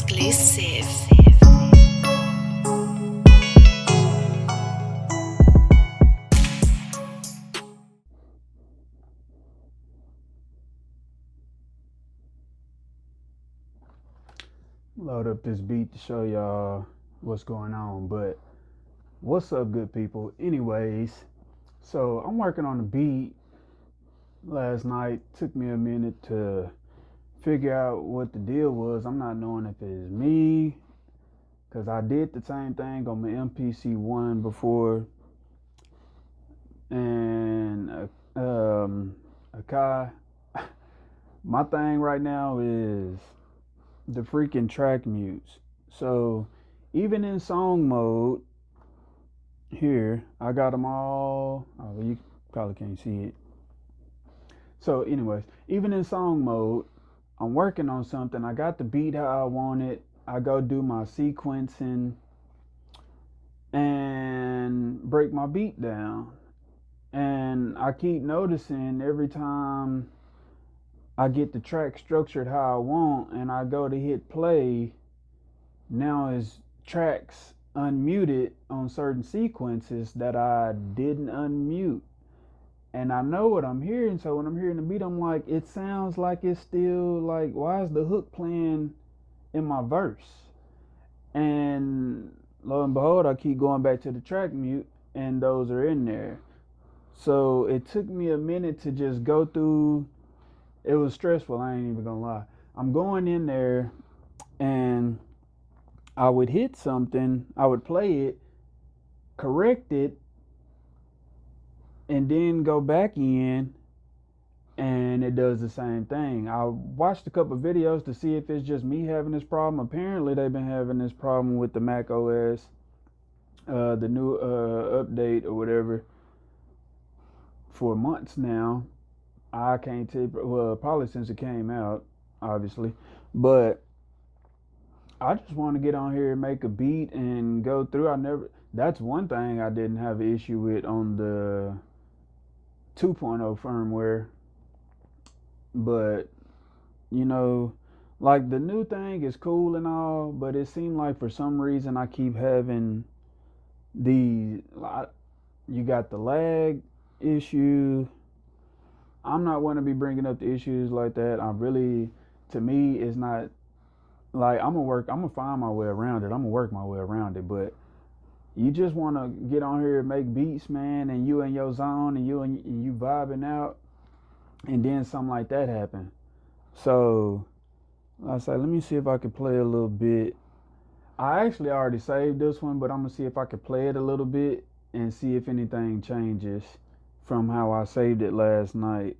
exclusive. Load up this beat to show y'all what's going on. But what's up, good people? Anyways, so I'm working on the beat last night. Took me a minute to figure out what the deal was. I'm not knowing if it's me, because I did the same thing on my MPC one before, and a Kai. My thing right now is the freaking track mutes. So even in song mode here, I got them all. Oh, well, you probably can't see it. So anyways, even in song mode, I'm working on something. I got the beat how I want it. I go do my sequencing and break my beat down. And I keep noticing every time I get the track structured how I want and I go to hit play, now is tracks unmuted on certain sequences that I didn't unmute. And I know what I'm hearing, so when I'm hearing the beat, I'm like, it sounds like it's still like, why is the hook playing in my verse? And lo and behold, I keep going back to the track mute and those are in there. So it took me a minute to just go through. It was stressful, I ain't even gonna lie. I'm going in there and I would hit something, I would play it, correct it, and then go back in and it does the same thing. I watched a couple of videos to see if it's just me having this problem. Apparently they've been having this problem with the Mac OS, the new update or whatever, for months now. I can't tell you, well, probably since it came out, obviously. But I just want to get on here and make a beat and go through. That's one thing I didn't have an issue with on the 2.0 firmware. But, you know, like the new thing is cool and all, but it seemed like for some reason I keep having you got the lag issue. I'm not want to be bringing up the issues like that. To me, it's not like I'm gonna find my way around it. I'm gonna work my way around it. But you just want to get on here and make beats, man, and you in your zone and you vibing out, and then something like that happen. So I say, let me see if I can play a little bit. I actually already saved this one, but I'm gonna see if I can play it a little bit and see if anything changes from how I saved it last night.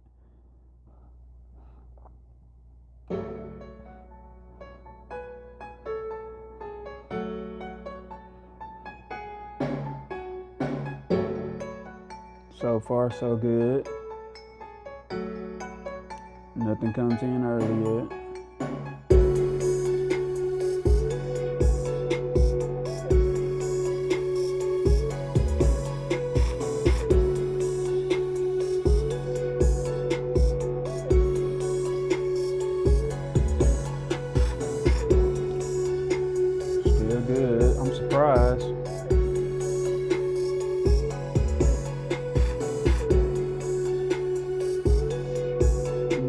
So far, so good. Nothing comes in early yet. Still good. I'm surprised.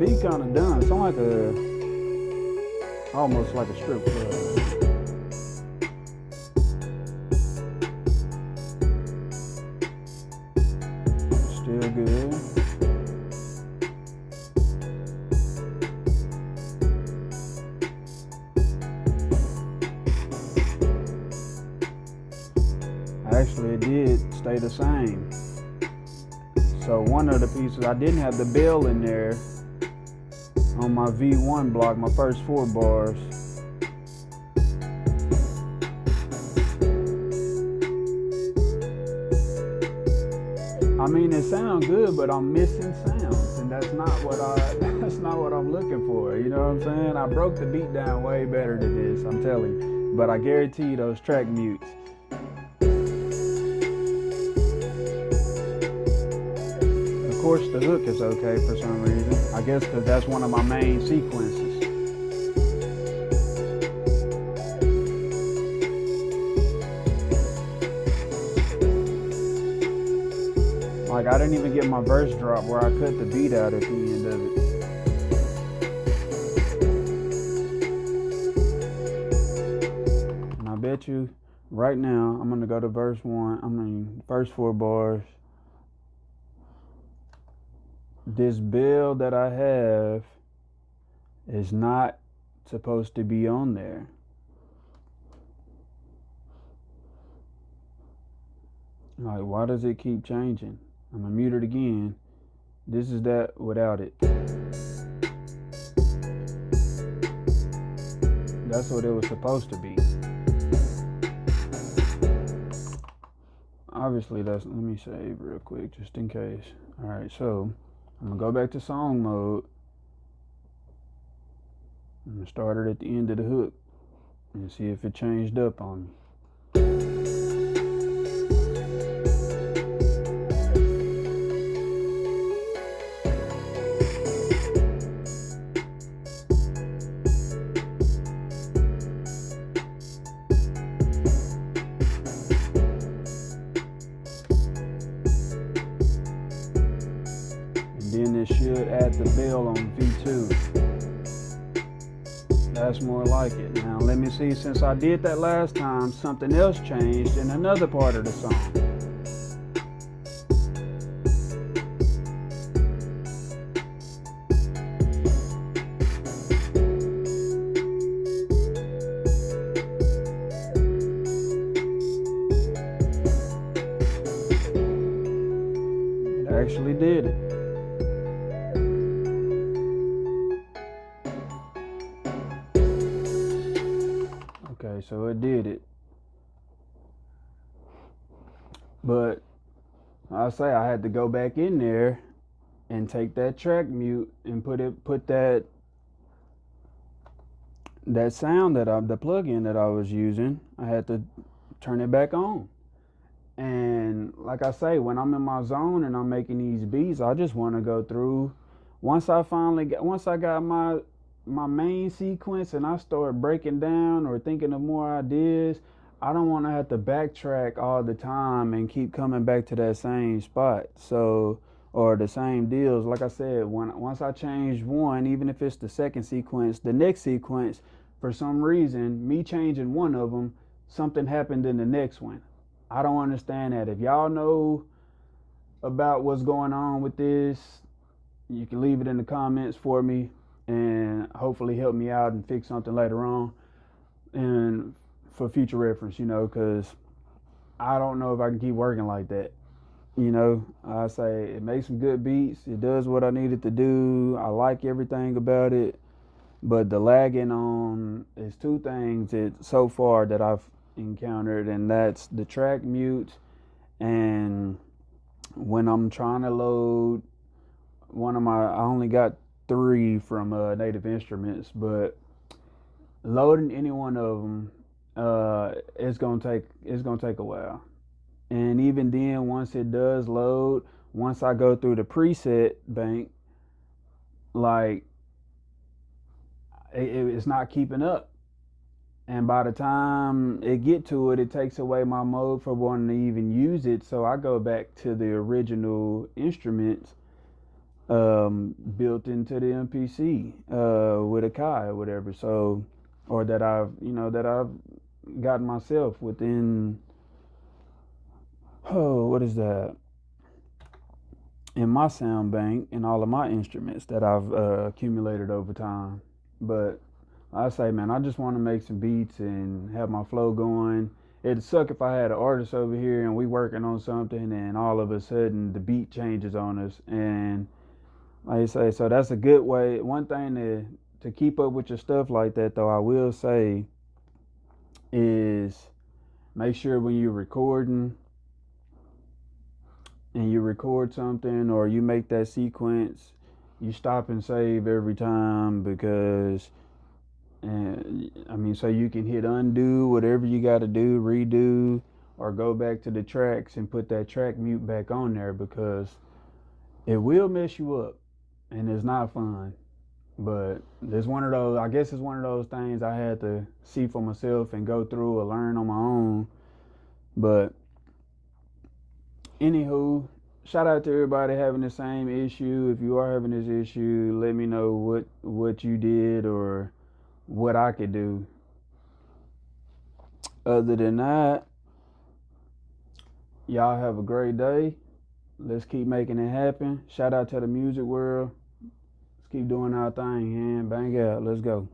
Beat kind of done. Sound like almost like a strip club. Still good. Actually, it did stay the same. So one of the pieces, I didn't have the bell in there on my V1 block, my first 4 bars. I mean, it sounds good, but I'm missing sounds, and that's not what I'm looking for. You know what I'm saying? I broke the beat down way better than this, I'm telling you. But I guarantee you those track mutes. Of course, the hook is okay for some reason. I guess because that's one of my main sequences. I didn't even get my verse drop where I cut the beat out at the end of it. And I bet you right now, I'm going to go to verse 4 bars. This build that I have is not supposed to be on there. Like, why does it keep changing? I'm gonna mute it again. This is that without it. That's what it was supposed to be. Obviously, let me save real quick just in case. Alright, so I'm gonna go back to song mode. I'm gonna start it at the end of the hook and see if it changed up on me. Then it should add the bell on V2. That's more like it. Now let me see, since I did that last time, something else changed in another part of the song. It actually did it. Okay, so it did it. But I say I had to go back in there and take that track mute and put that sound the plugin that I was using, I had to turn it back on. And like I say, when I'm in my zone and I'm making these beats, I just want to go through. Once I got my main sequence and I start breaking down or thinking of more ideas, I don't want to have to backtrack all the time and keep coming back to that same spot. So, or the same deals. Like I said, once I change one, even if it's the second sequence, the next sequence, for some reason, me changing one of them, something happened in the next one. I don't understand that. If y'all know about what's going on with this, you can leave it in the comments for me and hopefully help me out and fix something later on and for future reference, because I don't know if I can keep working like that. I say it makes some good beats. It does what I need it to do. I like everything about it. But the lagging on is two things so far that I've encountered, and that's the track mute and when I'm trying to load I only got 3 from Native Instruments, but loading any one of them, it's gonna take a while. And even then, once it does load, once I go through the preset bank, like it's not keeping up. And by the time it get to it, it takes away my mode for wanting to even use it. So I go back to the original instruments built into the MPC with a KEY or whatever. So, or that I've gotten myself within, what is that? In my sound bank and all of my instruments that I've accumulated over time. But I say, man, I just want to make some beats and have my flow going. It'd suck if I had an artist over here and we working on something and all of a sudden the beat changes on us. And like I say, so that's a good way. One thing to keep up with your stuff like that, though, I will say, is make sure when you're recording and you record something or you make that sequence, you stop and save every time, because so you can hit undo, whatever you got to do, redo, or go back to the tracks and put that track mute back on there, because it will mess you up and it's not fun. But it's one of those, I guess it's one of those things I had to see for myself and go through or learn on my own. But anywho, shout out to everybody having the same issue. If you are having this issue, let me know what you did or what I could do. Other than that, y'all have a great day. Let's keep making it happen. Shout out to the music world. Let's keep doing our thing, man. Bang out. Let's go.